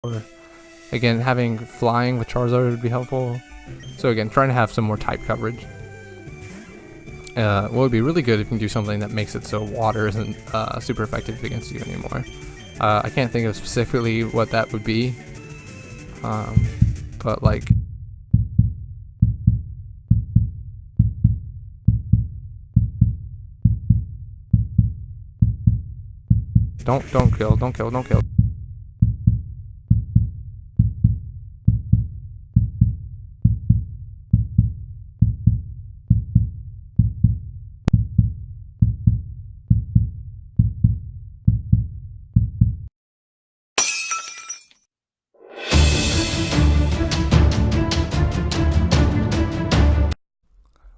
Or again, having flying with Charizard would be helpful. So again, trying to have some more type coverage. What would be really good if you can do something that makes it so water isn't super effective against you anymore. I can't think of specifically what that would be, but like, don't kill.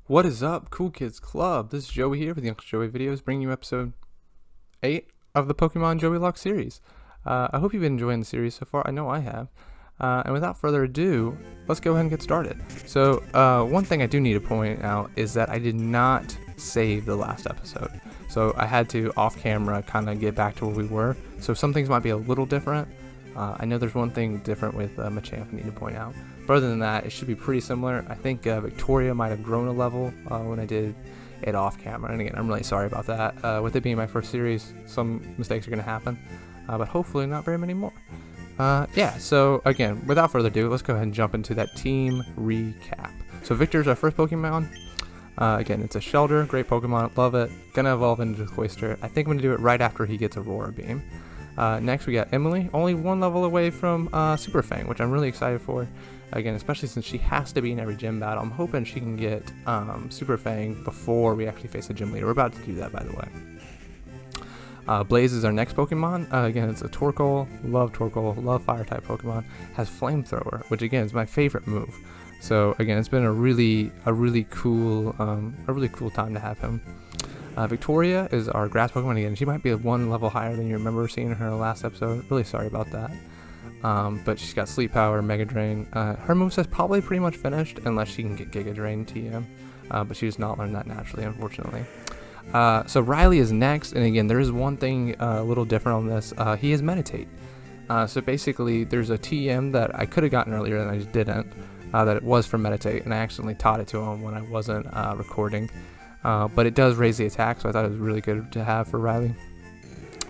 What is up, Cool Kids Club? This is Joey here with the Youngster Joey videos, bringing you episode 8 of the Pokemon Joey-Locke series. I hope you've been enjoying the series so far. I know I have. And without further ado, let's go ahead and get started. So, one thing I do need to point out is that I did not save the last episode. So I had to, off camera, kind of get back to where we were. So some things might be a little different. I know there's one thing different with Machamp I need to point out. But other than that, it should be pretty similar. I think Victoria might have grown a level when I did it off camera. And again, I'm really sorry about that. With it being my first series, some mistakes are going to happen. But hopefully not very many more. Yeah, so again, without further ado, let's go ahead and jump into that team recap. So Victor's our first Pokemon. Again, it's a Shelter, great Pokemon, love it. Gonna evolve into Cloyster. I think I'm gonna do it right after he gets Aurora Beam. Next we got Emily, only one level away from Super Fang, which I'm really excited for. Again, especially since she has to be in every gym battle. I'm hoping she can get Super Fang before we actually face a gym leader. We're about to do that, by the way. Blaze is our next Pokemon. Again, it's a Torkoal. Love Torkoal. Love Fire-type Pokemon. Has Flamethrower, which again is my favorite move. So again, it's been a really cool time to have him. Victoria is our Grass Pokemon. Again, she might be one level higher than you remember seeing her in the last episode. Really sorry about that. But she's got Sleep Power, Mega Drain. Her moveset's probably pretty much finished unless she can get Giga Drain TM. But she does not learn that naturally, unfortunately. So Riley is next, and again, there is one thing a little different on this. He has Meditate. So basically, there's a TM that I could have gotten earlier and I just didn't. That it was for Meditate, and I accidentally taught it to him when I wasn't recording. But it does raise the attack, so I thought it was really good to have for Riley.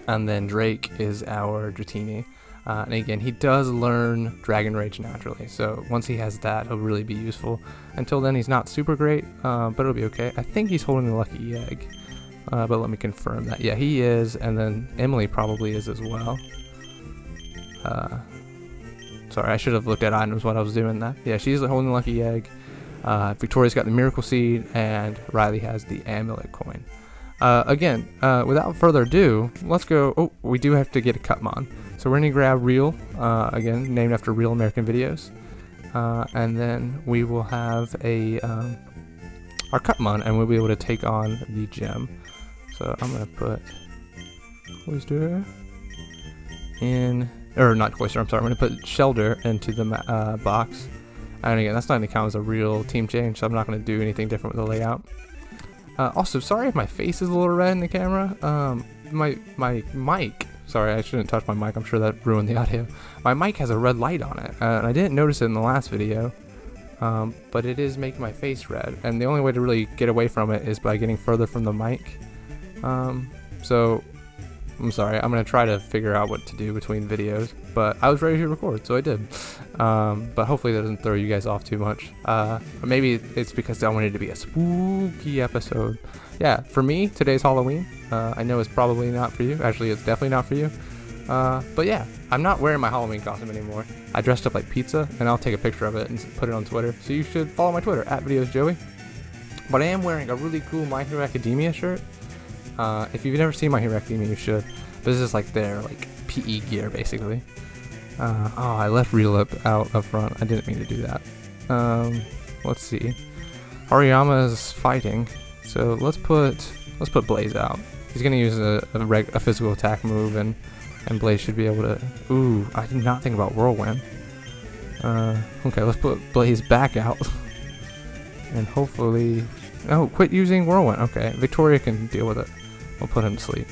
And then Drake is our Dratini. And again, he does learn Dragon Rage naturally, so once he has that, he'll really be useful. Until then, he's not super great, but it'll be okay. I think he's holding the Lucky Egg, but let me confirm that. Yeah, he is, and then Emily probably is as well. Sorry, I should have looked at items when I was doing that. Yeah, she's holding the Lucky Egg. Victoria's got the Miracle Seed, and Riley has the Amulet Coin. Again, without further ado, let's go. Oh, we do have to get a Cutmon. So we're going to grab Real, again, named after Real American Videos. And then we will have our Cutmon, and we'll be able to take on the gem. So I'm going to put Cloyster in, or not Cloyster, I'm sorry, I'm going to put Shelter into the box. And again, that's not going to count as a real team change, so I'm not going to do anything different with the layout. Also, sorry if my face is a little red in the camera. My mic, sorry, I shouldn't touch my mic, I'm sure that ruined the audio. My mic has a red light on it, and I didn't notice it in the last video, but it is making my face red, and the only way to really get away from it is by getting further from the mic. So, I'm sorry, I'm going to try to figure out what to do between videos, but I was ready to record, so I did. But hopefully that doesn't throw you guys off too much. Or maybe it's because I wanted it to be a spooky episode. Yeah, for me, today's Halloween. I know it's probably not for you. Actually, it's definitely not for you. But yeah, I'm not wearing my Halloween costume anymore. I dressed up like pizza, and I'll take a picture of it and put it on Twitter. So you should follow my Twitter, @VideosJoey. But I am wearing a really cool My Hero Academia shirt. If you've never seen My Hero Academia, you should. This is like their PE gear, basically. Oh, I left Real out up front. I didn't mean to do that. Let's see. Hariyama is fighting, so let's put Blaze out. He's gonna use a physical attack move, and Blaze should be able to. Ooh, I did not think about Whirlwind. Okay, let's put Blaze back out, and hopefully. Oh, quit using Whirlwind. Okay, Victoria can deal with it. We'll put him to sleep.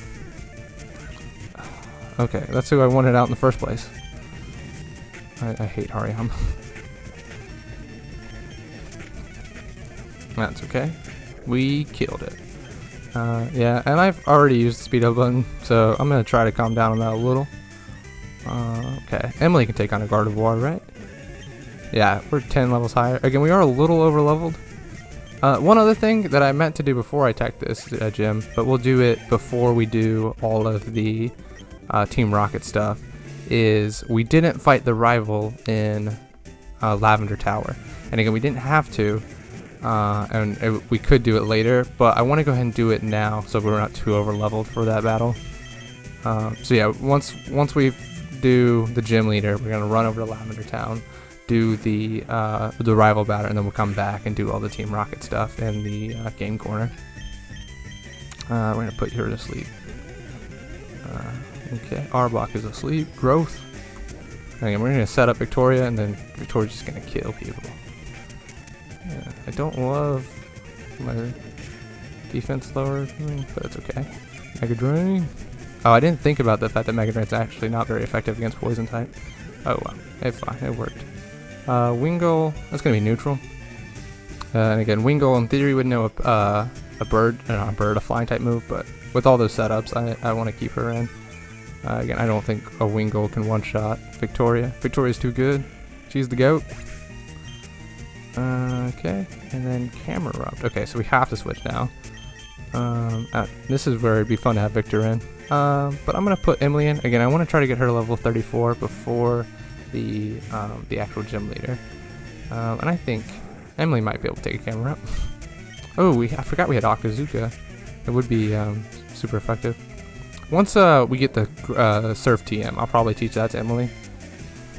Okay, that's who I wanted out in the first place. I hate Hariyama. That's okay. We killed it. Yeah, and I've already used the speed up button, so I'm going to try to calm down on that a little. Okay, Emily can take on a Gardevoir, right? Yeah, we're 10 levels higher. Again, we are a little over leveled. One other thing that I meant to do before I attacked this gym, but we'll do it before we do all of the Team Rocket stuff, is we didn't fight the rival in Lavender Tower. And again, we didn't have to, and we could do it later, but I want to go ahead and do it now so we're not too over leveled for that battle. So yeah, once we do the gym leader, we're gonna run over to Lavender Town, do the rival battle, and then we'll come back and do all the Team Rocket stuff in the game corner. We're gonna put her to sleep. Okay, Arbok is asleep. Growth. Again, we're gonna set up Victoria, and then Victoria's just gonna kill people. Yeah, I don't love my defense lower, but it's okay. Mega Drain. Oh, I didn't think about the fact that Mega Drain's actually not very effective against Poison type. Oh well, it's fine, it worked. Wingull, that's gonna be neutral. And again, Wingull in theory would know a flying type move, but with all those setups, I want to keep her in. Again, I don't think a Wingull can one-shot Victoria. Victoria's too good. She's the GOAT. Okay, and then Camerupt. Okay, so we have to switch now. This is where it'd be fun to have Victor in. But I'm gonna put Emily in. Again, I want to try to get her to level 34 before the actual gym leader. And I think Emily might be able to take a Camerupt. Oh, I forgot we had Octazooka. It would be super effective. Once we get the Surf TM, I'll probably teach that to Emily.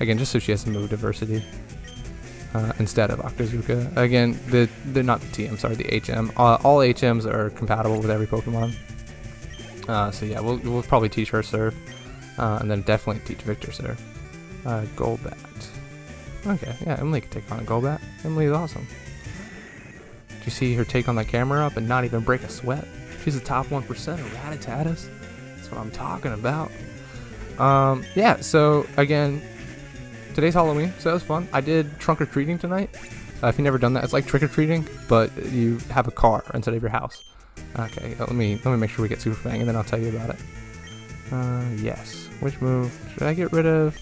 Again, just so she has some move diversity instead of Octazooka. Again, they're not the TM, sorry, the HM. All HMs are compatible with every Pokemon. So yeah, we'll probably teach her Surf, and then definitely teach Victor Surf. Golbat. Okay, yeah, Emily can take on a Golbat. Emily is awesome. Did you see her take on that camera up and not even break a sweat? She's the top 1% of Rattatatas. That's what I'm talking about. Yeah, so again, today's Halloween, so that was fun. I did trunk-or-treating tonight. If you've never done that, it's like trick-or-treating, but you have a car instead of your house. Okay, let me make sure we get Super Fang, and then I'll tell you about it. Yes. Which move should I get rid of?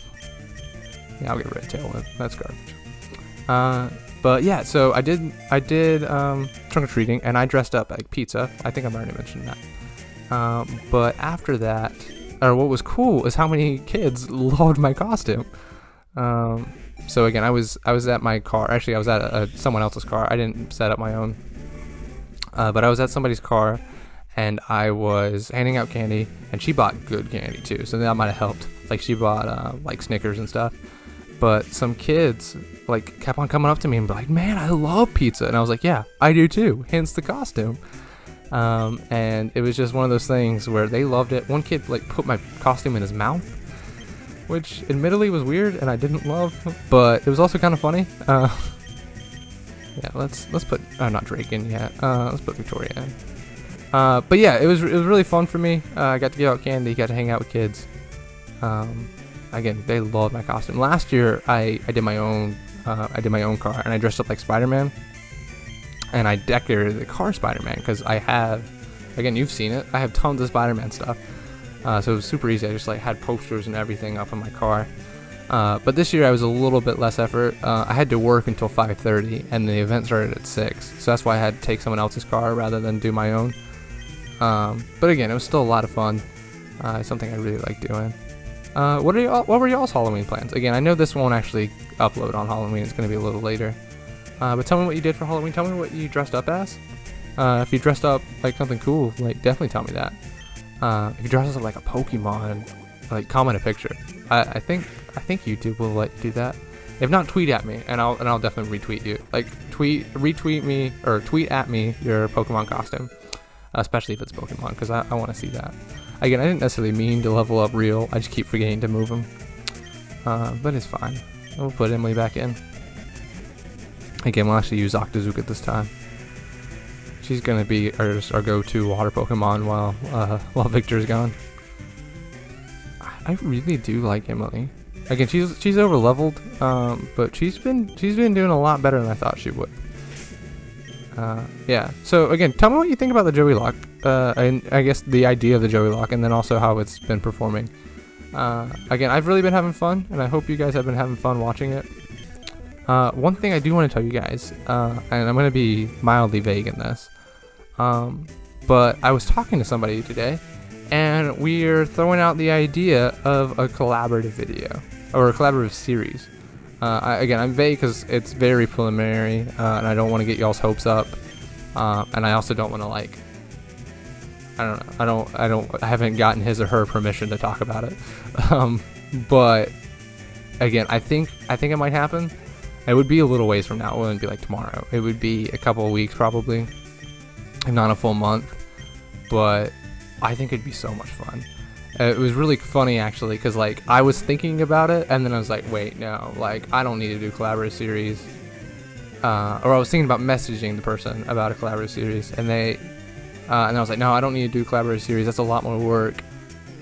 Yeah, I'll get rid of Tailwind. That's garbage. But yeah, so I did trunk-or-treating, and I dressed up like pizza. I think I've already mentioned that. But after that, or what was cool is how many kids loved my costume. So again, I was at my car. Actually, I was at someone else's car. I didn't set up my own. But I was at somebody's car, and I was handing out candy, and she bought good candy too, so that might have helped. Like she bought like Snickers and stuff. But some kids like kept on coming up to me and be like, "Man, I love pizza," and I was like, "Yeah, I do too." Hence the costume. And it was just one of those things where they loved it. One kid like put my costume in his mouth, which admittedly was weird and I didn't love, but it was also kind of funny. Yeah, let's put not Drake in yet. Let's put Victoria in. But yeah, it was really fun for me. I got to give out candy, got to hang out with kids. Again, they loved my costume. Last year, I did my own car, and I dressed up like Spider-Man, and I decorated the car Spider-Man because I have, again, you've seen it. I have tons of Spider-Man stuff, so it was super easy. I just like had posters and everything up on my car. But this year I was a little bit less effort. I had to work until 5:30, and the event started at 6, so that's why I had to take someone else's car rather than do my own. But again, it was still a lot of fun. It's something I really like doing. What were y'all's Halloween plans? Again, I know this won't actually upload on Halloween. It's going to be a little later. But tell me what you did for Halloween. Tell me what you dressed up as. If you dressed up like something cool, like definitely tell me that. If you dressed up like a Pokemon, like comment a picture. I think YouTube will let you do that. If not, tweet at me, and I'll definitely retweet you. Like retweet me or tweet at me your Pokemon costume, especially if it's Pokemon, because I want to see that. Again, I didn't necessarily mean to level up real. I just keep forgetting to move them. But it's fine. We'll put Emily back in. Again, we'll actually use Octazooka this time. She's gonna be our go-to water Pokemon while Victor's gone. I really do like Emily. again, she's over leveled, but she's been doing a lot better than I thought she would. Yeah. So again, tell me what you think about the Joey-Locke, and I guess the idea of the Joey-Locke, and then also how it's been performing. Again, I've really been having fun, and I hope you guys have been having fun watching it. One thing I do want to tell you guys, and I'm going to be mildly vague in this, but I was talking to somebody today, and we're throwing out the idea of a collaborative video, or a collaborative series. Again, I'm vague because it's very preliminary, and I don't want to get y'all's hopes up, and I also don't want to, like, I don't know, I haven't gotten his or her permission to talk about it, but again, I think it might happen. It would be a little ways from now. It wouldn't be like tomorrow. It would be a couple of weeks probably, and not a full month, but I think it'd be so much fun. It was really funny actually, because like I was thinking about it, and then I was like, wait, no, like I don't need to do collaborative series, or I was thinking about messaging the person about a collaborative series, and I was like, no, I don't need to do collaborative series, that's a lot more work.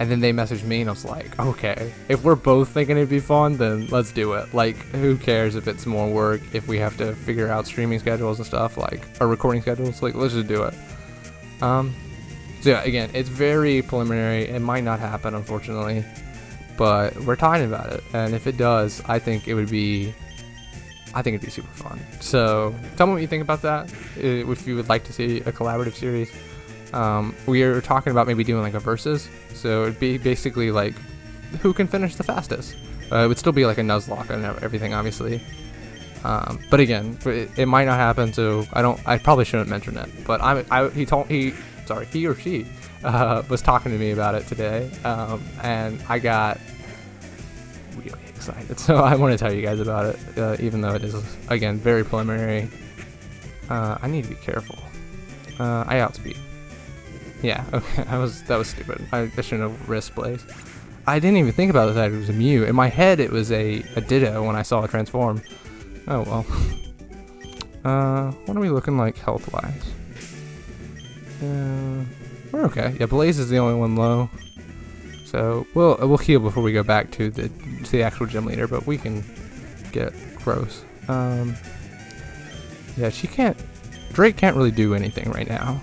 And then they messaged me, and I was like, okay, if we're both thinking it'd be fun, then let's do it. Like, who cares if it's more work, if we have to figure out streaming schedules and stuff, like, or recording schedules, like, let's just do it. So yeah, again, it's very preliminary. It might not happen, unfortunately, but we're talking about it, and if it does, I think it'd be super fun. So tell me what you think about that, if you would like to see a collaborative series. We are talking about maybe doing like a versus, so it'd be basically like who can finish the fastest. It would still be like a Nuzlocke and everything, obviously, but again, it might not happen, so I probably shouldn't mention it, but he or she was talking to me about it today, and I got really excited, so I want to tell you guys about it, even though it is, again, very preliminary. I need to be careful. I outspeed. Yeah, okay, that was stupid. I shouldn't have risked Blaze. I didn't even think about that it was a Mew. In my head, it was a Ditto when I saw it transform. Oh well. What are we looking like health-wise? We're okay. Yeah, Blaze is the only one low. So we'll heal before we go back to the actual gym leader, but we can get gross. Yeah, Drake can't really do anything right now.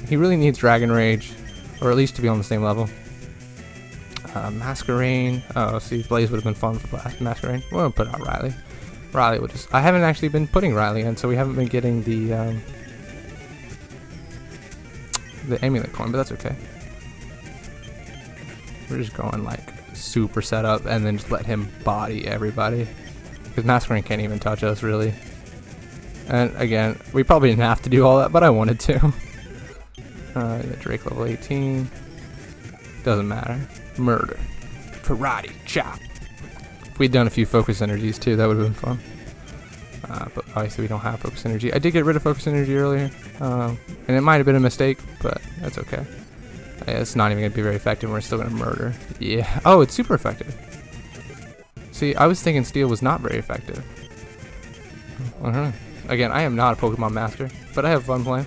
He really needs Dragon Rage, or at least to be on the same level. Masquerain. Oh, see, Blaze would have been fun for Masquerain. We'll put out Riley. Riley will just. I haven't actually been putting Riley in, so we haven't been getting the amulet coin, but that's okay. We're just going like super setup, and then just let him body everybody, because Masquerain can't even touch us really. And again, we probably didn't have to do all that, but I wanted to. Drake level 18. Doesn't matter. Murder. Karate chop. If we'd done a few focus energies too, that would have been fun. But obviously we don't have focus energy. I did get rid of focus energy earlier, and it might have been a mistake, but that's okay. It's not even going to be very effective. We're still going to murder. Yeah. Oh, it's super effective. See, I was thinking steel was not very effective. I don't know. Again, I am not a Pokemon master, but I have fun playing.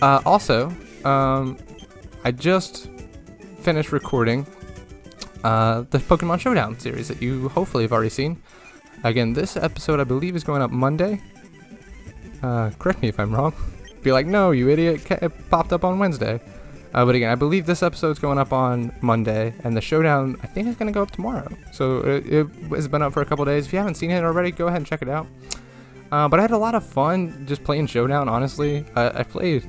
Also, I just finished recording the Pokemon Showdown series that you hopefully have already seen. Again, this episode I believe is going up Monday. Correct me if I'm wrong. Be like, no, you idiot, it popped up on Wednesday. But again, I believe this episode's going up on Monday, and the Showdown, I think, is going to go up tomorrow. So it has been up for a couple days. If you haven't seen it already, go ahead and check it out. But I had a lot of fun just playing Showdown, honestly. I played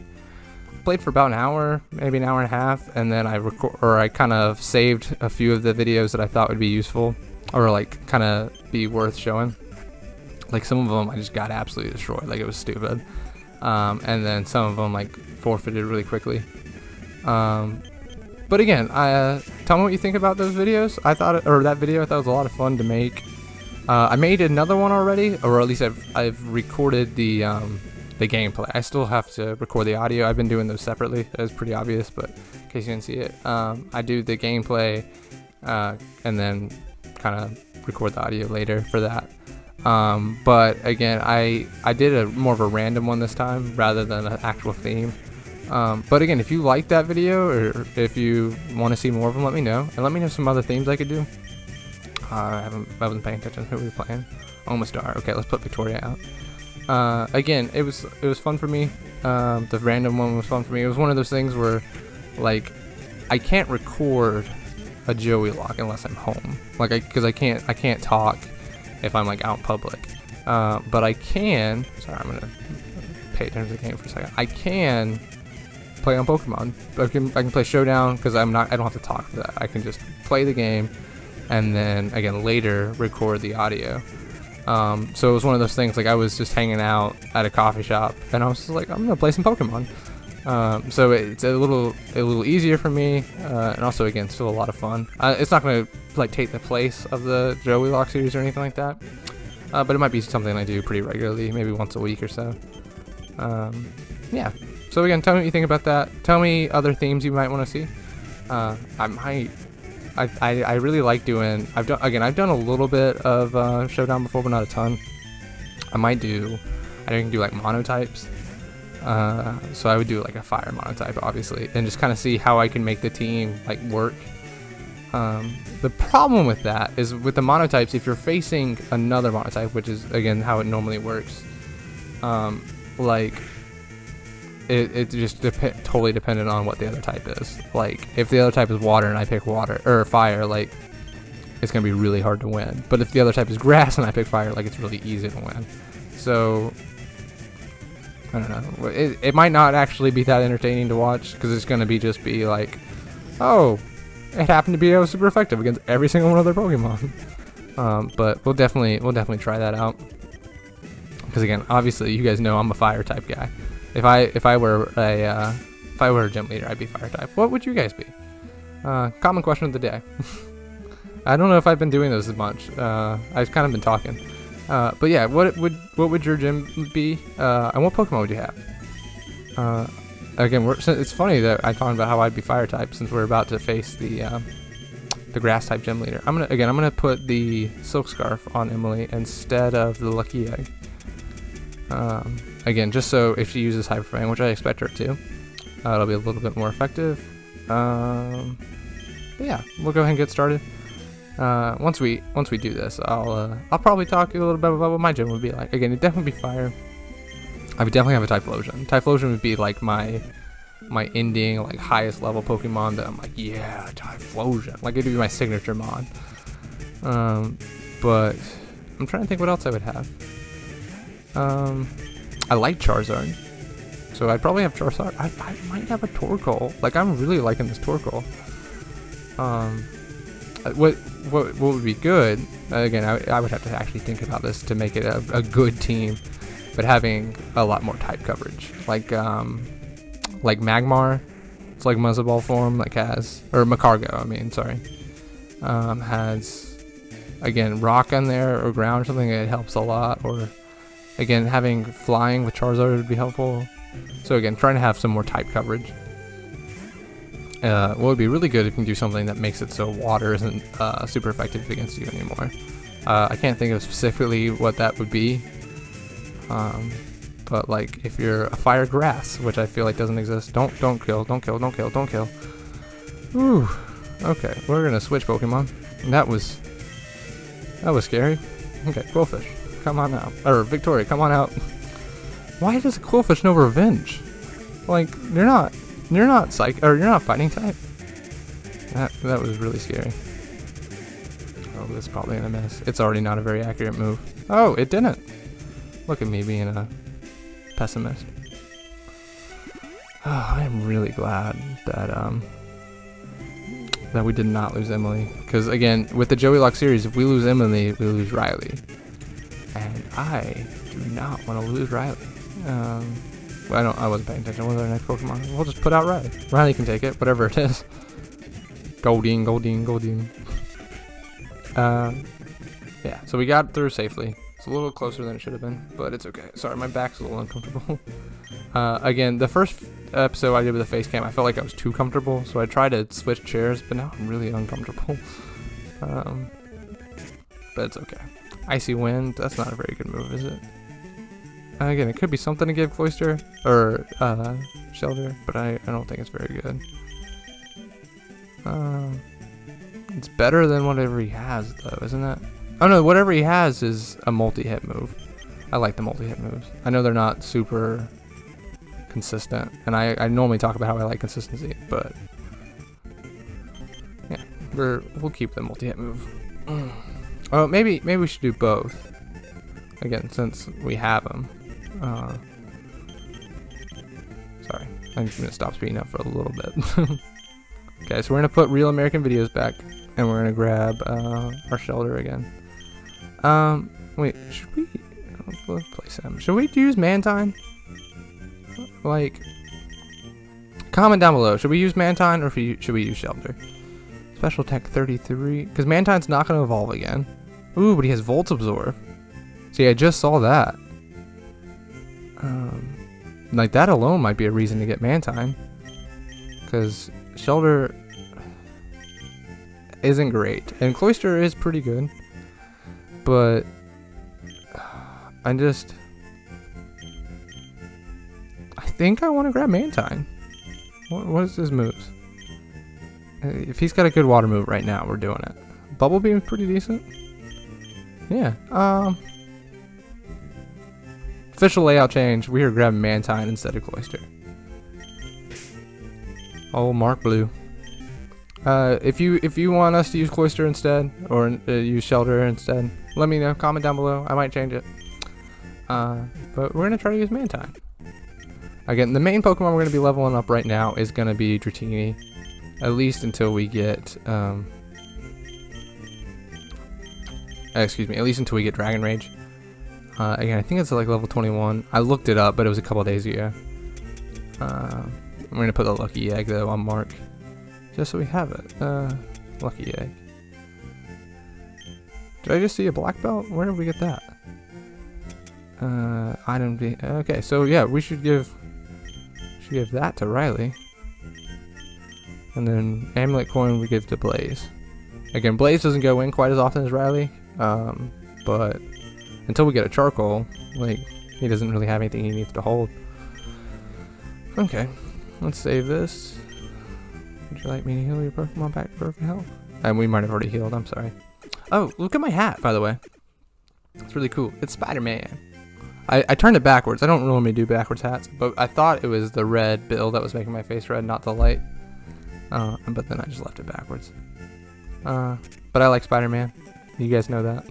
for about an hour, maybe an hour and a half, and then I kind of saved a few of the videos that I thought would be useful, or like kind of be worth showing. Like some of them I just got absolutely destroyed, like it was stupid. And then some of them like forfeited really quickly. But again, tell me what you think about those videos. That video I thought was a lot of fun to make. I made another one already, or at least I've recorded the gameplay. I still have to record the audio. I've been doing those separately. That was pretty obvious, but in case you didn't see it, I do the gameplay and then kind of record the audio later for that. But again, I did more of a random one this time rather than an actual theme. But again, if you like that video, or if you want to see more of them, let me know, and let me know some other themes I could do. I wasn't paying attention. Who were we playing? Omastar. Okay, let's put Victoria out. Again, it was fun for me. The random one was fun for me. It was one of those things where, like, I can't record a Joey-Locke unless I'm home. Like, because I can't talk if I'm like out in public. But I can. Sorry, I'm gonna pay attention to the game for a second. I can play on Pokemon. I can play Showdown because I don't have to talk for that. I can just play the game, and then again later record the audio. So it was one of those things, like I was just hanging out at a coffee shop and I was just like, I'm gonna play some Pokemon. So it's a little easier for me, and also again still a lot of fun. It's not gonna like take the place of the Joey-Locke series or anything like that, but it might be something I do pretty regularly, maybe once a week or so. Yeah. So again, tell me what you think about that. Tell me other themes you might want to see. I really like doing. I've done a little bit of Showdown before, but not a ton. I can do like monotypes. So I would do like a fire monotype, obviously, and just kind of see how I can make the team like work. The problem with that is with the monotypes, if you're facing another monotype, which is again how it normally works, like it just totally dependent on what the other type is. Like if the other type is water and I pick water or fire, like it's gonna be really hard to win. But if the other type is grass and I pick fire, like it's really easy to win. So I don't know. It might not actually be that entertaining to watch because it's gonna just be like, oh, it happened to be super effective against every single one of their Pokemon. But we'll definitely try that out. Because again, obviously, you guys know I'm a fire type guy. If I were a gym leader, I'd be fire type. What would you guys be? Common question of the day. I don't know if I've been doing this as much. I've kind of been talking. But yeah, what would your gym be? And what Pokemon would you have? Again, it's funny that I talked about how I'd be fire type since we're about to face the grass type gym leader. I'm gonna put the Silk Scarf on Emily instead of the Lucky Egg. Again, just so if she uses Hyper Fang, which I expect her to, it'll be a little bit more effective. But yeah, we'll go ahead and get started. Once we do this, I'll probably talk a little bit about what my gym would be like. Again, it'd definitely be fire. I would definitely have a Typhlosion. Typhlosion would be like my ending, like highest level Pokemon that I'm like, yeah, Typhlosion. Like it'd be my signature mon. But I'm trying to think what else I would have. I like Charizard, so I'd probably have Charizard. I might have a Torkoal. Like I'm really liking this Torkoal. What would be good? Again, I would have to actually think about this to make it a good team. But having a lot more type coverage, like Magmar, it's like Muzzy Ball form, like has, or Macargo, has, again, rock on there or ground or something. It helps a lot. Or again, having flying with Charizard would be helpful. So again, trying to have some more type coverage. What would be really good if you can do something that makes it so water isn't super effective against you anymore. I can't think of specifically what that would be. But like if you're a fire grass, which I feel like doesn't exist, don't kill. Ooh, okay, we're gonna switch Pokemon. That was scary. Okay, Quillfish, come on out. Or Victoria, come on out. Why does a Quillfish know revenge? Like you're not psych, or you're not fighting type. That was really scary. Oh, this is probably gonna miss. It's already not a very accurate move. Oh, it didn't. Look at me being a pessimist. Oh, I am really glad that we did not lose Emily. Because again, with the Joey-Locke series, if we lose Emily, we lose Riley. And I do not want to lose Riley. I wasn't paying attention. What's our next Pokemon? We'll just put out Riley. Riley can take it, whatever it is. Goldeen. Yeah, so we got through safely. It's a little closer than it should have been, but it's okay. Sorry, my back's a little uncomfortable. Again, the first episode I did with the face cam, I felt like I was too comfortable, so I tried to switch chairs, but now I'm really uncomfortable. But it's okay. Icy Wind, that's not a very good move, is it? Again, it could be something to give Cloyster, or Shelter, but I don't think it's very good. It's better than whatever he has, though, isn't it? Oh no, whatever he has is a multi-hit move. I like the multi-hit moves. I know they're not super consistent, and I normally talk about how I like consistency, but yeah, we'll keep the multi-hit move. Oh, maybe we should do both. Again, since we have them. Sorry, I'm just gonna stop speeding up for a little bit. Okay, so we're gonna put Real American Videos back, and we're gonna grab our shelter again. Wait, should we? Let's place him. Should we use Mantine? Like, comment down below. Should we use Mantine or should we use Shelter? Special Tech 33, because Mantine's not gonna evolve again. Ooh, but he has Volt Absorb. See, I just saw that. Like that alone might be a reason to get Mantine, because Shelter isn't great, and Cloyster is pretty good, but I think I want to grab Mantine. What is his moves? If he's got a good water move right now, we're doing it. Bubble Beam is pretty decent. Yeah. Official layout change. We are grabbing Mantine instead of Cloyster. Oh, Mark Blue. If you want us to use Cloyster instead, or use Shelter instead, let me know. Comment down below. I might change it. But we're gonna try to use Mantine. Again, the main Pokemon we're gonna be leveling up right now is gonna be Dratini, at least until we get excuse me, at least until we get Dragon Rage. Again, I think it's like level 21. I looked it up, but it was a couple days ago. I'm gonna put the Lucky Egg though on Mark, just so we have it. Lucky Egg. Did I just see a black belt? Where did we get that? Item D. Okay, so yeah, we should give that to Riley, and then Amulet Coin we give to Blaze. Again, Blaze doesn't go in quite as often as Riley, but until we get a Charcoal, like, he doesn't really have anything he needs to hold. Okay, let's save this. Would you like me to heal your Pokemon back to perfect health? And we might have already healed. I'm sorry. Oh, look at my hat, by the way. It's really cool. It's Spider-Man. I turned it backwards. I don't normally do backwards hats, but I thought it was the red bill that was making my face red, not the light. But then I just left it backwards. But I like Spider-Man. You guys know that.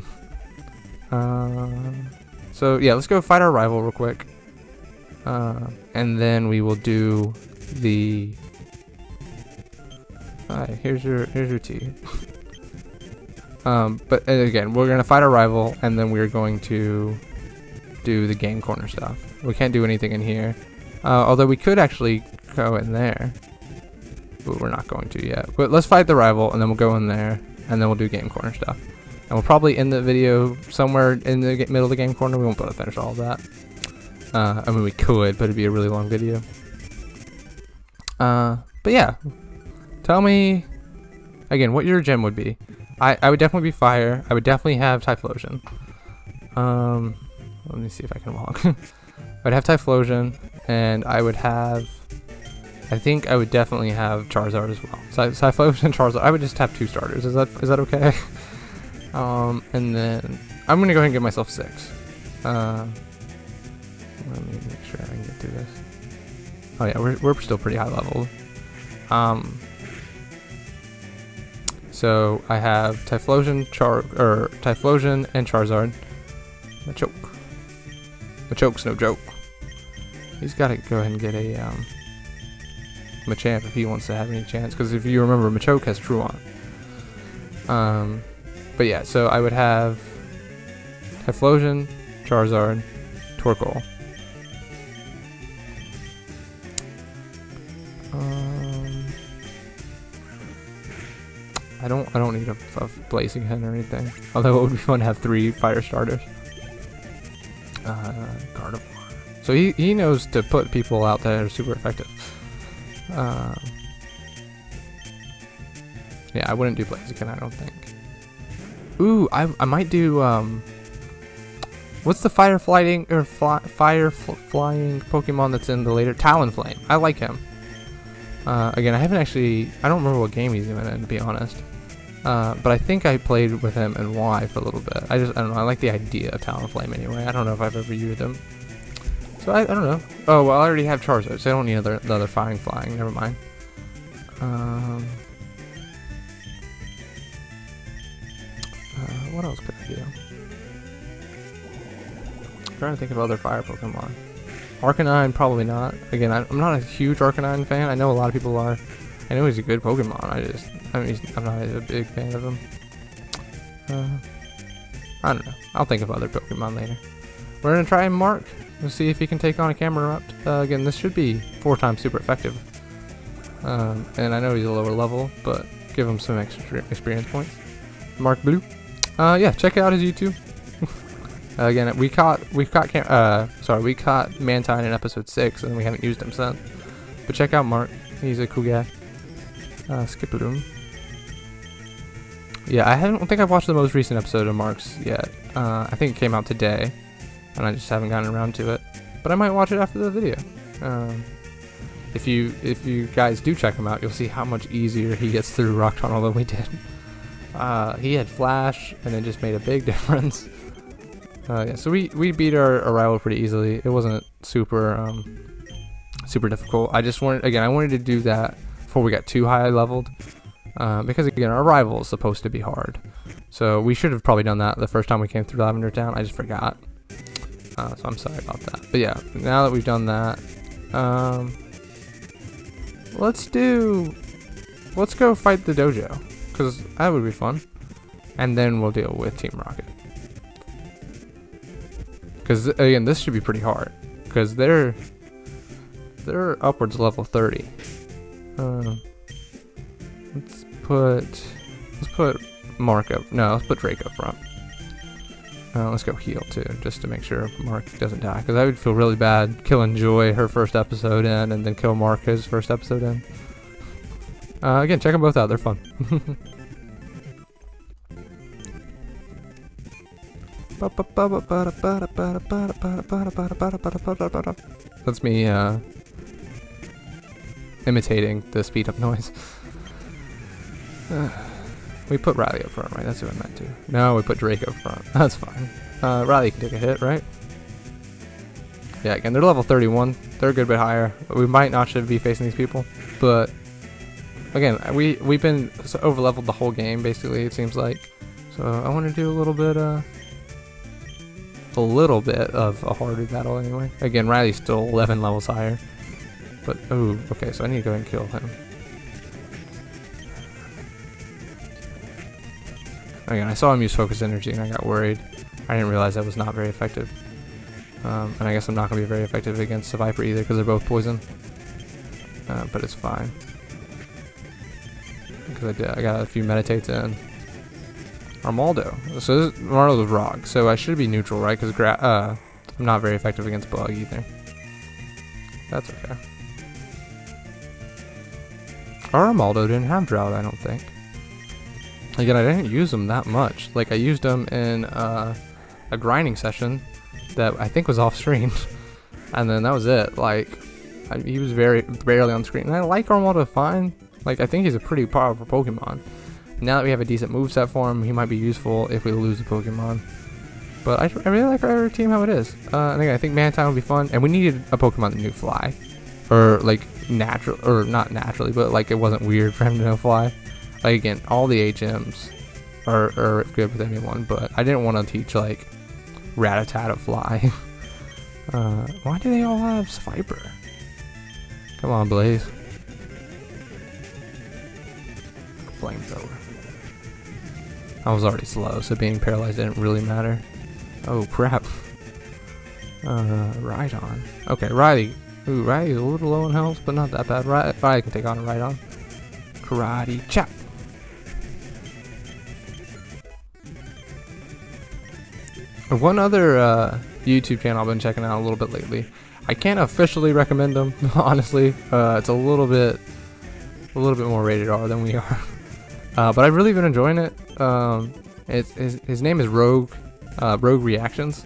So yeah, let's go fight our rival real quick. And then we will do the... Alright, here's your tea. But again, we're gonna fight our rival, and then we're going to do the game corner stuff. We can't do anything in here, although we could actually go in there, but we're not going to yet. But let's fight the rival, and then we'll go in there, and then we'll do game corner stuff. And we'll probably end the video somewhere in the middle of the game corner. We won't be able to finish all of that. I mean, we could, but it'd be a really long video. But yeah, tell me again what your gym would be. I would definitely be fire. I would definitely have Typhlosion. Let me see if I can walk. I'd have Typhlosion, and I would have... I think I would definitely have Charizard as well. So Typhlosion, Charizard. I would just have 2 starters. Is that okay? And then I'm gonna go ahead and give myself 6. Let me make sure I can get through this. Oh yeah, we're still pretty high level. So I have Typhlosion, Typhlosion and Charizard. Machoke's no joke. He's got to go ahead and get a Machamp if he wants to have any chance. Because if you remember, Machoke has Truant. But yeah, so I would have Typhlosion, Charizard, Torkoal. I don't need a Blaziken or anything. Although it would be fun to have 3 fire starters. Gardevoir. So he knows to put people out that are super effective. Yeah, I wouldn't do Blaziken, I don't think. Ooh, I might do what's the fire flying Pokemon that's in the later Talonflame? I like him. Again, I don't remember what game he's even in, to be honest. But I think I played with him in Y for a little bit. I don't know. I like the idea of Talonflame anyway. I don't know if I've ever used him. So I don't know. Oh, well, I already have Charizard, so I don't need another flying. Never mind. What else could I do? I'm trying to think of other fire Pokemon. Arcanine, probably not. Again, I'm not a huge Arcanine fan. I know a lot of people are. I know he's a good Pokemon. I'm not a big fan of him. I don't know. I'll think of other Pokemon later. We're gonna try Mark. We'll see if he can take on a Camerupt. Again, this should be 4 times super effective. And I know he's a lower level, but give him some extra experience points. Mark Blue. Yeah, check out his YouTube. Again, we caught Mantine in episode 6, and we haven't used him since. But check out Mark. He's a cool guy. Skippadoom. Yeah, I don't think I've watched the most recent episode of Mark's yet. I think it came out today, and I just haven't gotten around to it. But I might watch it after the video. If you guys do check him out, you'll see how much easier he gets through Rock Tunnel than we did. He had Flash, and it just made a big difference. Yeah, so we beat our rival pretty easily. It wasn't super super difficult. I wanted to do that before we got too high leveled, because again, our rival is supposed to be hard. So we should have probably done that the first time we came through Lavender Town. I just forgot. So I'm sorry about that. But yeah, now that we've done that, let's go fight the dojo, because that would be fun. And then we'll deal with Team Rocket. Because again, this should be pretty hard, because they're upwards level 30. Let's put Mark up. No, let's put Drake up front. Let's go heal too, just to make sure Mark doesn't die, because I would feel really bad killing Joy her first episode in, and then kill Mark his first episode in. Again, check them both out. They're fun. That's me imitating the speed up noise. We put Riley up front, right? That's what I meant to. No, we put Drake up front. That's fine. Riley can take a hit, right? Yeah, again, they're level 31. They're a good bit higher. We might not should be facing these people, but again, we've been over leveled the whole game, basically, it seems like. So I want to do a little bit of a harder battle anyway. Again, Riley's still 11 levels higher. But, oh, okay, so I need to go ahead and kill him. Again, I saw him use Focus Energy and I got worried. I didn't realize that was not very effective. And I guess I'm not going to be very effective against the Viper either, because they're both poison. But it's fine. Because I got a few meditates in. Armaldo. So Armaldo's Rock, so I should be neutral, right? Because I'm not very effective against Bug either. That's okay. Our Armaldo didn't have Drought, I don't think. Again, I didn't use him that much. Like, I used him in a grinding session that I think was off screen. And then that was it. Like, he was very barely on screen. And I like Armaldo fine. Like, I think he's a pretty powerful Pokemon. Now that we have a decent moveset for him, he might be useful if we lose a Pokemon. But I really like our team how it is. And again, I think Mantine would be fun. And we needed a Pokemon that knew Fly. Or, like, natural, or not naturally, but, like, it wasn't weird for him to know Fly. Like, again, all the HMs are good with anyone, but I didn't want to teach, like, Rattata Fly. Why do they all have Viper? Come on, Blaze. Flamethrower. I was already slow, so being paralyzed didn't really matter. Oh, crap. Rhydon. Okay, Riley. Ooh, Riley's a little low in health, but not that bad. Riley can take on a Rhydon. Karate chop. One other YouTube channel I've been checking out a little bit lately. I can't officially recommend them, honestly. It's a little bit more rated R than we are. But I've really been enjoying it. His name is Rogue Reactions.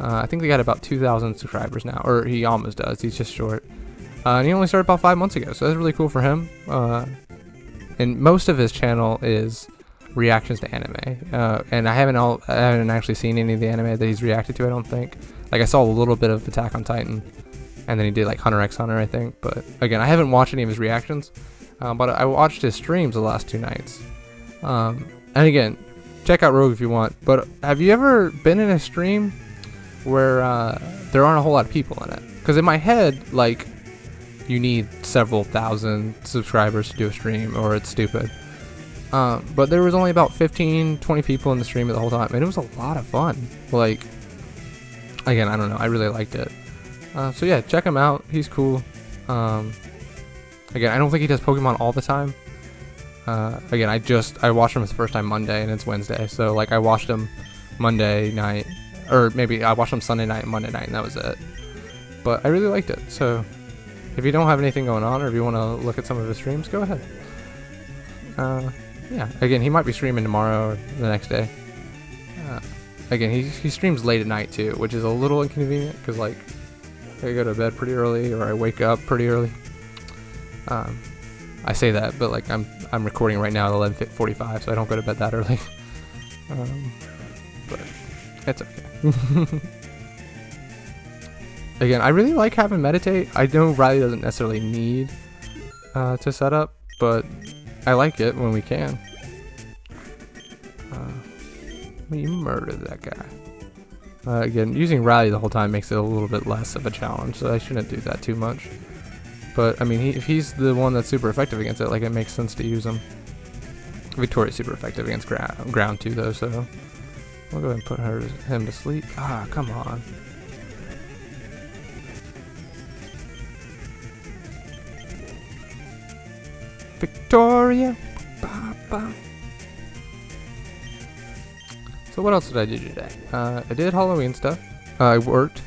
I think they got about 2,000 subscribers now, or he almost does. He's just short. And he only started about 5 months ago, so that's really cool for him. And most of his channel is reactions to anime, and I haven't actually seen any of the anime that he's reacted to. I don't think. Like I saw a little bit of Attack on Titan, and then he did like Hunter x Hunter, I think. But again, I haven't watched any of his reactions, but I watched his streams the last 2 nights. And again, check out Rogue if you want. But have you ever been in a stream where there aren't a whole lot of people in it? Because in my head, like, you need several thousand subscribers to do a stream, or it's stupid. But there was only about 15, 20 people in the stream the whole time, and it was a lot of fun. Like, again, I don't know, I really liked it. So yeah, check him out. He's cool. Again, I don't think he does Pokemon all the time. Again, I watched him the first time Monday, and it's Wednesday, so like I watched him Monday night, or maybe I watched him Sunday night and Monday night, and that was it. But I really liked it. So if you don't have anything going on, or if you want to look at some of his streams, go ahead. Yeah, again, he might be streaming tomorrow or the next day. Again, he streams late at night too, which is a little inconvenient because like I go to bed pretty early, or I wake up pretty early. I say that, but like I'm recording right now at 11:45, so I don't go to bed that early. But it's okay. Again, I really like having meditate. I know Riley doesn't necessarily need to set up, but I like it when we can. We murdered that guy. Again, using Riley the whole time makes it a little bit less of a challenge, so I shouldn't do that too much. But I mean, if he's the one that's super effective against it, like it makes sense to use him. Victoria's super effective against ground too, though, so we'll go ahead and put him to sleep. Ah, come on. Victoria. Ba, ba. So what else did I do today? I did Halloween stuff. I worked.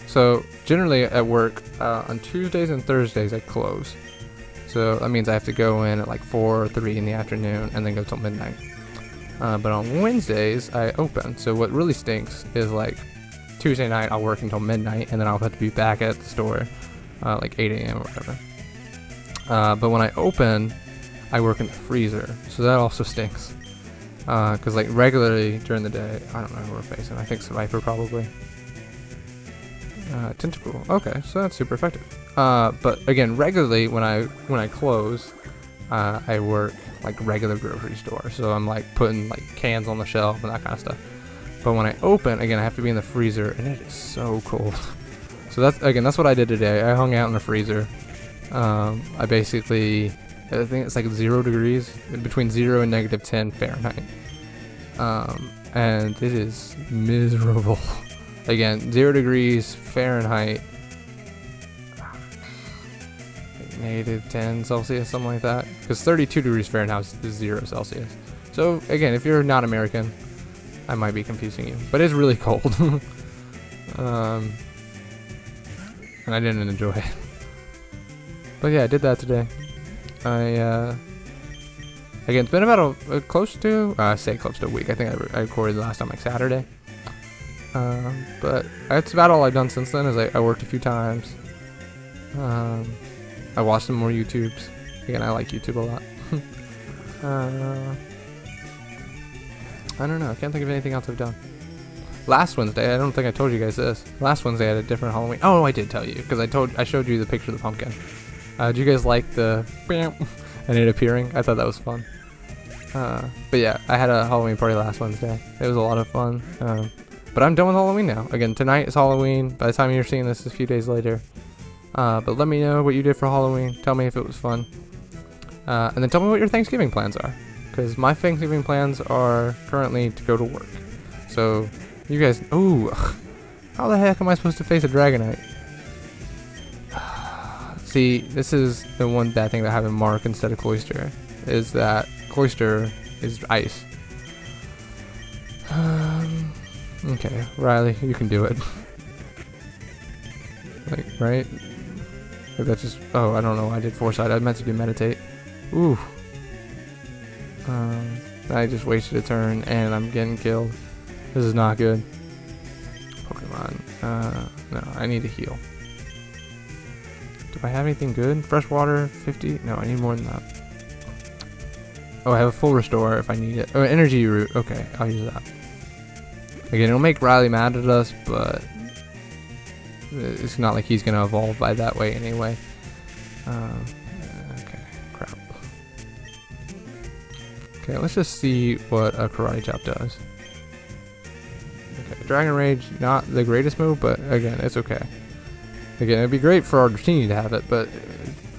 So generally at work, on Tuesdays and Thursdays I close. So that means I have to go in at like 4 or 3 in the afternoon and then go till midnight. But on Wednesdays I open. So what really stinks is like Tuesday night I'll work until midnight, and then I'll have to be back at the store like 8 a.m. or whatever. But when I open, I work in the freezer, so that also stinks. Because like regularly during the day, I don't know who we're facing. I think Viper probably. Tentacle. Okay, so that's super effective. But again, regularly when I close, I work like regular grocery store. So I'm like putting like cans on the shelf and that kind of stuff. But when I open, again, I have to be in the freezer, and it is so cold. So that's what I did today. I hung out in the freezer. I basically, I think it's like 0 degrees, between 0 and -10 Fahrenheit. And it is miserable. Again, 0 degrees Fahrenheit, like -10 Celsius, something like that. Because 32 degrees Fahrenheit is 0 Celsius. So again, if you're not American, I might be confusing you, but it's really cold. And I didn't enjoy it. But yeah, I did that today. Again, it's been about close to a week. I think I recorded the last time like Saturday. But that's about all I've done since then. Is I worked a few times. I watched some more YouTubes. Again, I like YouTube a lot. I don't know. I can't think of anything else I've done. Last Wednesday, I don't think I told you guys this. Last Wednesday I had a different Halloween. Oh, I did tell you, because I showed you the picture of the pumpkin. Did you guys like the and it appearing? I thought that was fun. But yeah, I had a Halloween party last Wednesday. It was a lot of fun. But I'm done with Halloween now. Again, tonight is Halloween. By the time you're seeing this, it's a few days later. But let me know what you did for Halloween. Tell me if it was fun. And then tell me what your Thanksgiving plans are. Because my Thanksgiving plans are currently to go to work. So, you guys... Ooh! How the heck am I supposed to face a Dragonite? See, this is the one bad thing about having Mark instead of Cloyster. Is that Cloyster is ice. Okay, Riley, you can do it. Like, right? Like that's just... Oh, I don't know why I did Foresight. I meant to do Meditate. Ooh. I just wasted a turn, and I'm getting killed. This is not good. Pokemon. No, I need to heal. Do I have anything good? Fresh water, 50? No, I need more than that. Oh, I have a full restore if I need it. Oh, energy root. Okay, I'll use that. Again, it'll make Riley mad at us, but it's not like he's gonna evolve by that way anyway. Okay, crap. Okay, let's just see what a Karate Chop does. Okay, Dragon Rage, not the greatest move, but again, it's okay. Again, it'd be great for our team to have it, but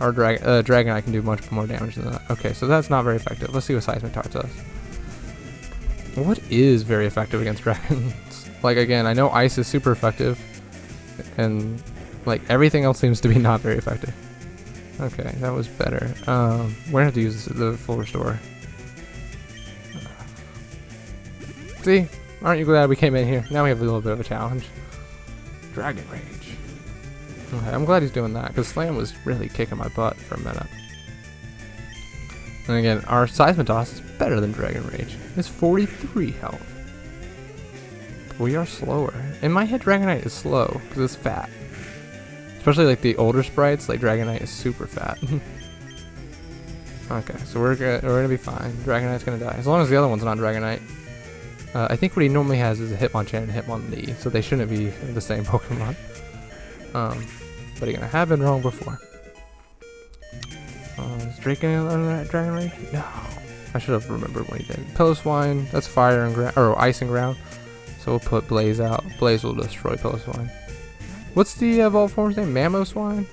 our Dragonite can do much more damage than that. Okay, so that's not very effective. Let's see what Seismic Toss does. What is very effective against dragons? Like, again, I know Ice is super effective, and like everything else seems to be not very effective. Okay, that was better. We're gonna have to use the full restore. See? Aren't you glad we came in here? Now we have a little bit of a challenge. Dragon Rage. Okay, I'm glad he's doing that, because Slam was really kicking my butt for a minute. And again, our Seismic is better than Dragon Rage. It's 43 health. But we are slower. In my head, Dragonite is slow, because it's fat. Especially like the older sprites, like Dragonite is super fat. Okay, so we're gonna be fine. Dragonite's gonna die. As long as the other one's not Dragonite. I think what he normally has is a Hitmonchan and Hitmonlee, so they shouldn't be the same Pokemon. But again, I have been wrong before. Is Drake gonna learn that Dragon Rage? No. I should have remembered what he did. Piloswine, that's fire and ground, or ice and ground. So we'll put Blaze out. Blaze will destroy Piloswine. What's the evolved form's name? Mamoswine?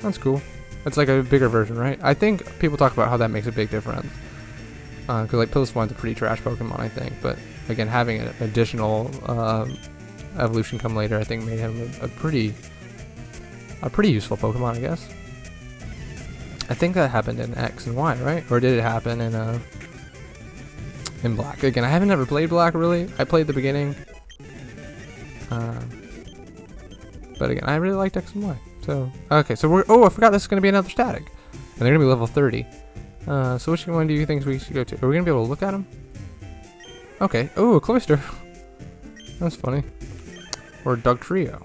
That's cool. It's like a bigger version, right? I think people talk about how that makes a big difference. Because like Piloswine's a pretty trash Pokemon, I think. But again, having an additional evolution come later, I think made him a pretty useful Pokemon, I guess. I think that happened in X and Y, right? Or did it happen in Black? Again, I haven't ever played Black really. I played the beginning. But again, I really liked X and Y. So okay, so I forgot this is gonna be another static. And they're gonna be level 30. So which one do you think we should go to? Are we gonna be able to look at them? Okay. Oh, a Cloyster. That's funny. Or Dugtrio.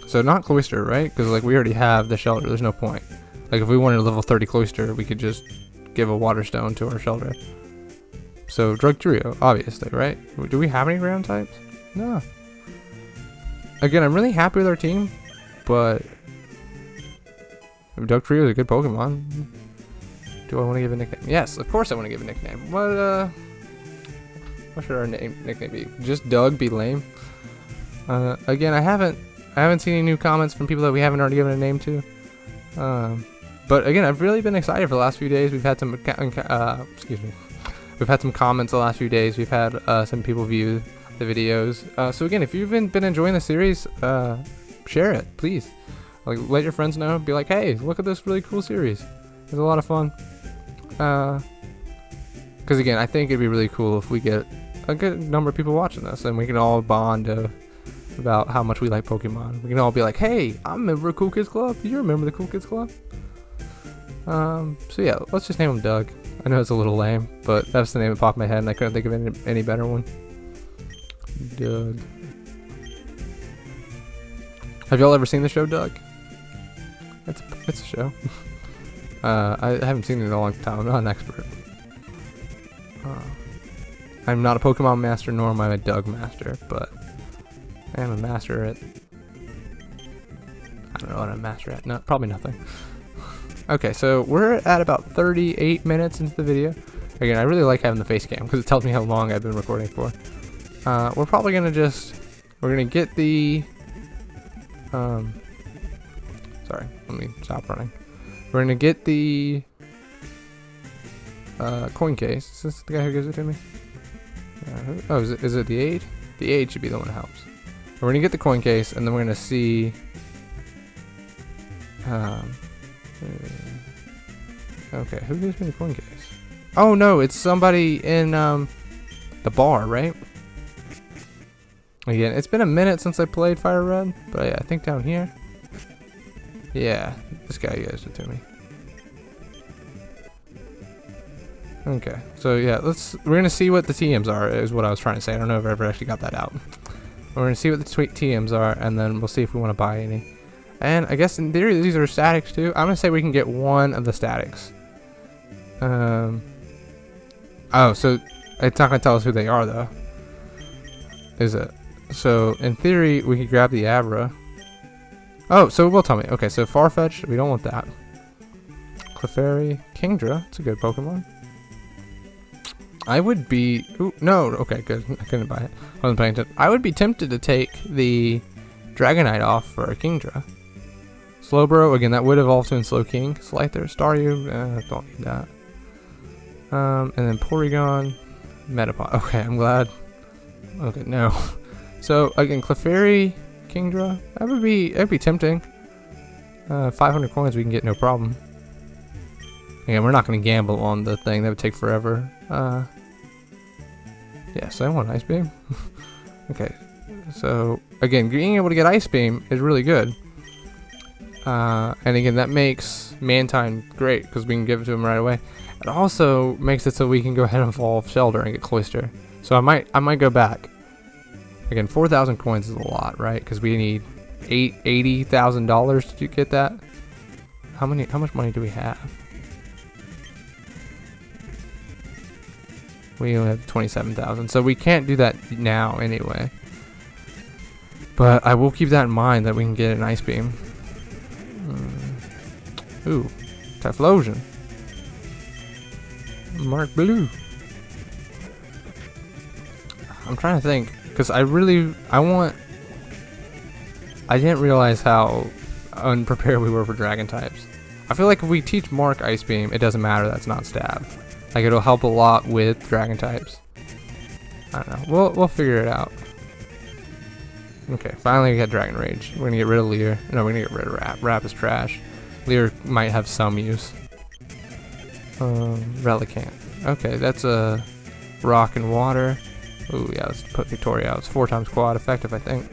So not Cloyster, right? Because like we already have the shelter. There's no point. Like if we wanted a level 30 Cloyster, we could just give a Water Stone to our shelter. So Dugtrio, obviously, right? Do we have any ground types? No. Again, I'm really happy with our team, but Dugtrio is a good Pokemon. Do I want to give a nickname? Yes, of course I want to give a nickname. What should our nickname be? Just Doug be lame? Again, I haven't seen any new comments from people that we haven't already given a name to. But again, I've really been excited for the last few days. We've had some we've had some comments the last few days. We've had some people view the videos. So again, if you've been enjoying the series, share it, please. Like, let your friends know. Be like, hey, look at this really cool series. It's a lot of fun. Because again, I think it'd be really cool if we get a good number of people watching this, and we can all bond about how much we like Pokemon. We can all be like, hey, I'm a member of Cool Kids Club. You remember the Cool Kids Club? So yeah, let's just name him Doug. I know it's a little lame, but that's the name that popped in my head, and I couldn't think of any better one. Doug. Have y'all ever seen the show Doug? It's a show. I haven't seen it in a long time. I'm not an expert. I'm not a Pokemon master, nor am I a Doug master, but I am a master at... I don't know what I'm a master at. No, probably nothing. Okay, so we're at about 38 minutes into the video. Again, I really like having the face cam because it tells me how long I've been recording for. We're probably gonna we're gonna get the sorry, let me stop running. We're gonna get the coin case. Is this the guy who gives it to me? Oh, is it the aid? The aid should be the one that helps. We're gonna get the coin case, and then we're gonna see okay, who gives me the coin case? Oh no, it's somebody in the bar, right? Again, it's been a minute since I played Fire Red, but I think down here. Yeah, this guy gives it to me. Okay, so yeah, we're gonna see what the TMs are, is what I was trying to say. I don't know if I ever actually got that out. We're gonna see what the TMs are, and then we'll see if we want to buy any. And I guess in theory these are statics too. I'm gonna say we can get one of the statics. Oh, so it's not gonna tell us who they are though, is it? So in theory we could grab the Abra. Oh, so it will tell me. Okay, so Farfetch'd, we don't want that. Clefairy, Kingdra, it's a good Pokemon. I would be... Ooh, no, okay, good. I couldn't buy it. I wasn't paying attention. I would be tempted to take the Dragonite off for a Kingdra. Slowbro, again, that would evolve to Slowking. Slifer, Staryu, don't need that. And then Porygon, Metapod. Okay, I'm glad. Okay, no. So, again, Clefairy, Kingdra, that'd be tempting. 500 coins we can get no problem. Again, we're not going to gamble on the thing. That would take forever. Yeah, so I want Ice Beam. Okay, so again, being able to get Ice Beam is really good. And again, that makes Mantine great because we can give it to him right away. It also makes it so we can go ahead and evolve Shellder and get Cloyster. So I might go back. Again, 4,000 coins is a lot, right? Because we need $80,000 to get that. How much money do we have? We only have 27,000, so we can't do that now anyway. But I will keep that in mind that we can get an Ice Beam. Ooh, Typhlosion. Mark Blue. I'm trying to think, because I didn't realize how unprepared we were for Dragon types. I feel like if we teach Mark Ice Beam, it doesn't matter that's not Stab. Like, it'll help a lot with Dragon types. I don't know. We'll figure it out. Okay, finally we got Dragon Rage. We're gonna get rid of Leer. No, we're gonna get rid of Rap. Rap is trash. Leer might have some use. Relicanth. Okay, that's a Rock and Water. Ooh, yeah, let's put Victoria out. It's 4 times quad effective, I think.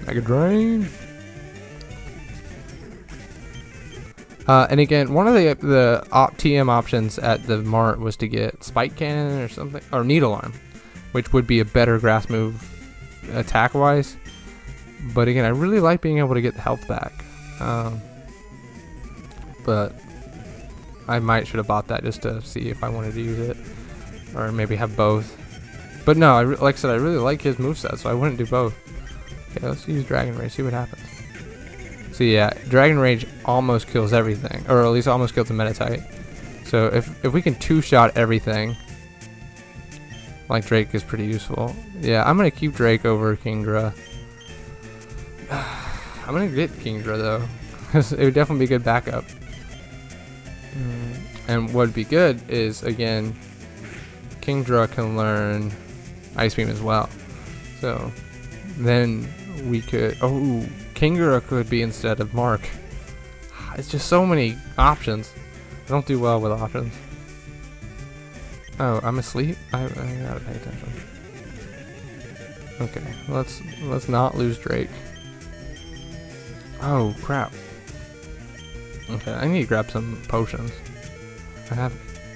Mega Drain. And again, one of the TM options at the Mart was to get Spike Cannon or something, or Needle Arm, which would be a better grass move attack-wise. But again, I really like being able to get the health back. But I should have bought that just to see if I wanted to use it, or maybe have both. But no, like I said, I really like his moveset, so I wouldn't do both. Okay, let's use Dragon Rage, see what happens. So yeah, Dragon Rage almost kills everything, or at least almost kills the Meditite. So if we can two-shot everything, like Drake is pretty useful. Yeah, I'm gonna keep Drake over Kingdra. I'm gonna get Kingdra though, because it would definitely be a good backup. And what would be good is, again, Kingdra can learn Ice Beam as well. So then we could, oh, Kingdra could be instead of Mark. It's just so many options. I don't do well with options. Oh, I'm asleep? I gotta pay attention. Okay, let's not lose Drake. Oh crap. Okay, I need to grab some potions. I have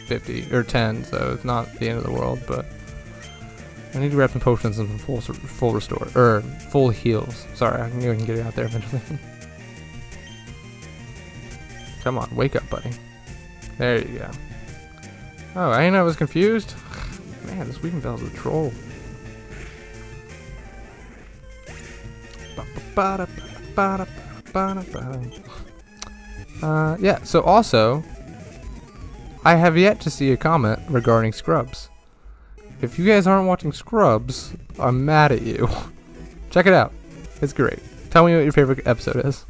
50 or 10, so it's not the end of the world, but I need to grab some potions and some full restore, or full heals. Sorry, I knew I can get it out there eventually. Come on, wake up, buddy. There you go. Oh, I was confused. Man, this Weeping Bell's a troll. Yeah, so also, I have yet to see a comment regarding Scrubs. If you guys aren't watching Scrubs, I'm mad at you. Check it out. It's great. Tell me what your favorite episode is.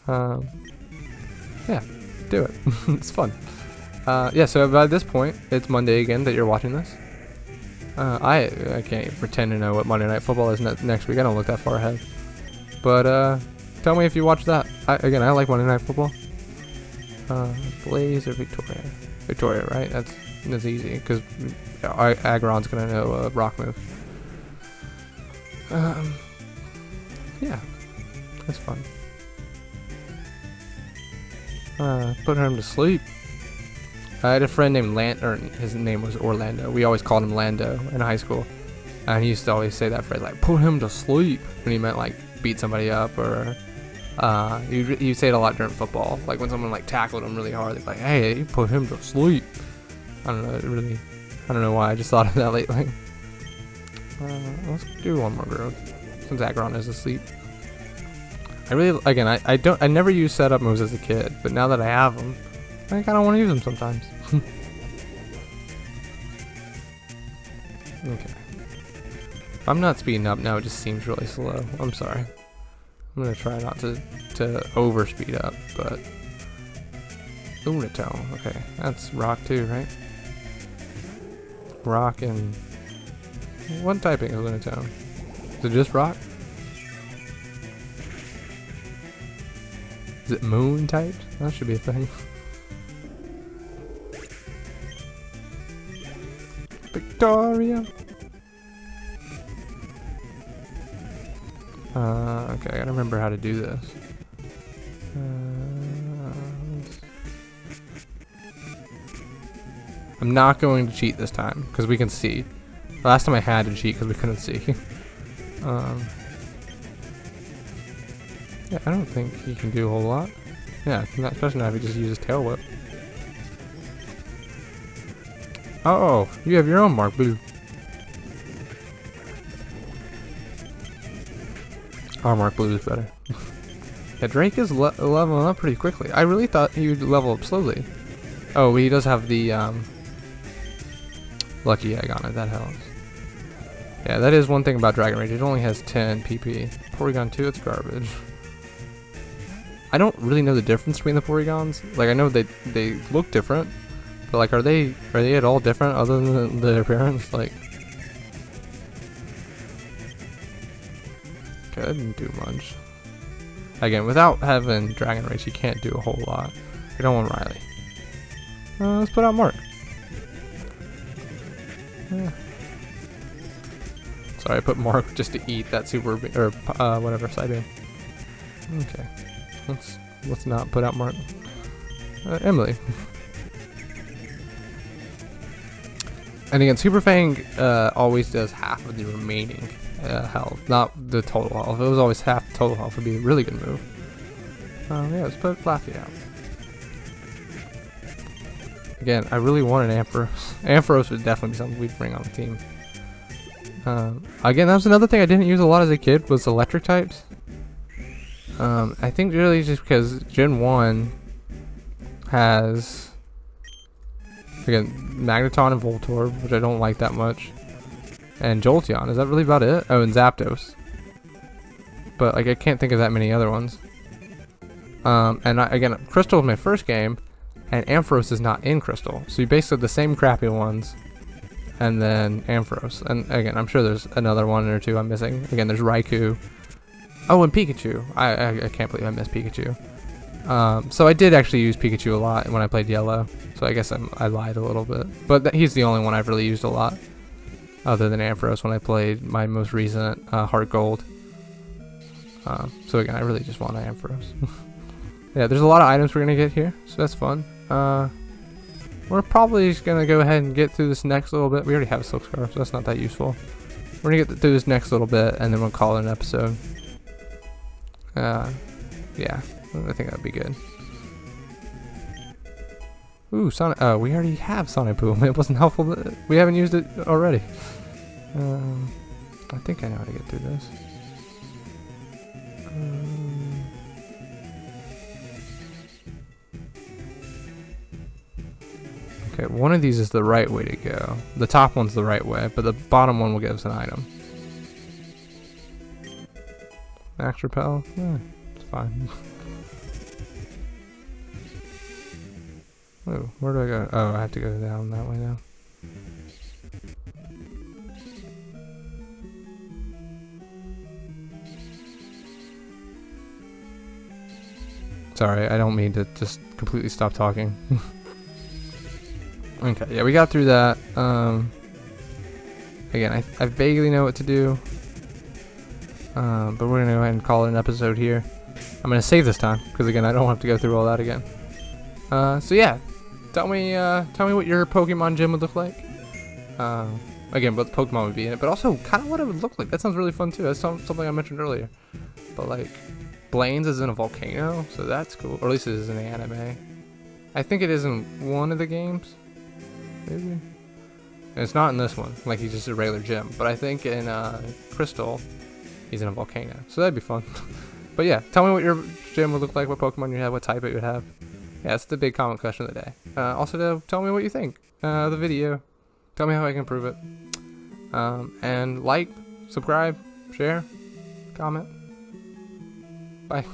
Yeah, do it. It's fun. Yeah, so by this point, it's Monday again that you're watching this. I can't pretend to know what Monday Night Football is next week. I don't look that far ahead. But tell me if you watch that. Again, I like Monday Night Football. Blaze or Victoria? Victoria, right? That's easy, because Aggron's gonna know a rock move. Yeah, that's fun. Put him to sleep. I had a friend named his name was Orlando. We always called him Lando in high school. And he used to always say that phrase, like, put him to sleep, when he meant, like, beat somebody up, or you say it a lot during football. Like when someone like tackled him really hard, they're like, "Hey, you put him to sleep." I don't know. I don't know why. I just thought of that lately. Let's do one more growth since Aggron is asleep. I never used setup moves as a kid, but now that I have them, I kind of want to use them sometimes. Okay. If I'm not speeding up now, it just seems really slow. I'm sorry. I'm gonna try not to over speed up, but Rattata. Okay, that's rock too, right? Rock and what typing is Lunatone? Is it just rock? Is it moon typed? That should be a thing. Victoria. Okay, I gotta remember how to do this. I'm not going to cheat this time because we can see. Last time I had to cheat because we couldn't see. Yeah, I don't think he can do a whole lot. Yeah, especially now if he just uses tail whip. Oh, you have your own Mark Blue. Our Mark Blue is better. Yeah, Drake is leveling up pretty quickly. I really thought he would level up slowly. Oh, he does have the lucky egg on it. That helps. Yeah, that is one thing about Dragon Rage. It only has 10 PP. Porygon 2, it's garbage. I don't really know the difference between the Porygons. Like, I know they look different, but like, are they at all different other than the appearance? Like, okay, that didn't do much. Again, without having Dragon Rage, you can't do a whole lot. I don't want Riley. Let's put out Mark. Sorry, I put Mark just to eat that super or whatever side beam. Okay, let's not put out Mark. Emily. And again, Super Fang always does half of the remaining health, not the total health. If it was always half the total health, would be a really good move. Yeah, let's put Flaffy out. Again, I really want an Ampharos. Ampharos would definitely be something we'd bring on the team. Again, that was another thing I didn't use a lot as a kid, was electric types. I think really just because Gen 1 has, again, Magneton and Voltorb, which I don't like that much. And Jolteon, is that really about it? Oh, and Zapdos. But like, I can't think of that many other ones. Again, Crystal was my first game, and Ampharos is not in Crystal. So you basically have the same crappy ones, and then Ampharos. And again, I'm sure there's another one or two I'm missing. Again, there's Raikou. Oh, and Pikachu. I can't believe I missed Pikachu. So I did actually use Pikachu a lot when I played Yellow. So I guess I lied a little bit. But he's the only one I've really used a lot, other than Ampharos when I played my most recent Heart Gold. So again, I really just want an Ampharos. Yeah, there's a lot of items we're going to get here, so that's fun. We're probably just going to go ahead and get through this next little bit. We already have a Silk Scarf, so that's not that useful. We're going to get through this next little bit, and then we'll call it an episode. Yeah, I think that'd be good. Ooh, Sonic. Oh, we already have Sonic Boom. It wasn't helpful that we haven't used it already. I think I know how to get through this. Okay, one of these is the right way to go. The top one's the right way, but the bottom one will give us an item. Max Repel? Yeah, it's fine. Oh, where do I go? Oh, I have to go down that way now. Sorry, I don't mean to just completely stop talking. Okay, yeah, we got through that. Again, I vaguely know what to do. But we're gonna go ahead and call it an episode here. I'm gonna save this time, because again, I don't have to go through all that again. So yeah, tell me what your Pokemon gym would look like. Again, what Pokemon would be in it, but also kind of what it would look like. That sounds really fun too. That's something I mentioned earlier. but like Blaine's is in a volcano, so that's cool. Or at least it is in the anime. I think it is in one of the games, maybe. And it's not in this one, like he's just a regular gym. But I think in Crystal, he's in a volcano, so that'd be fun. But yeah, tell me what your gym would look like, what Pokemon you have, what type it would have. Yeah, that's the big comment question of the day. Also, tell me what you think of the video. Tell me how I can improve it. And like, subscribe, share, comment. Bye.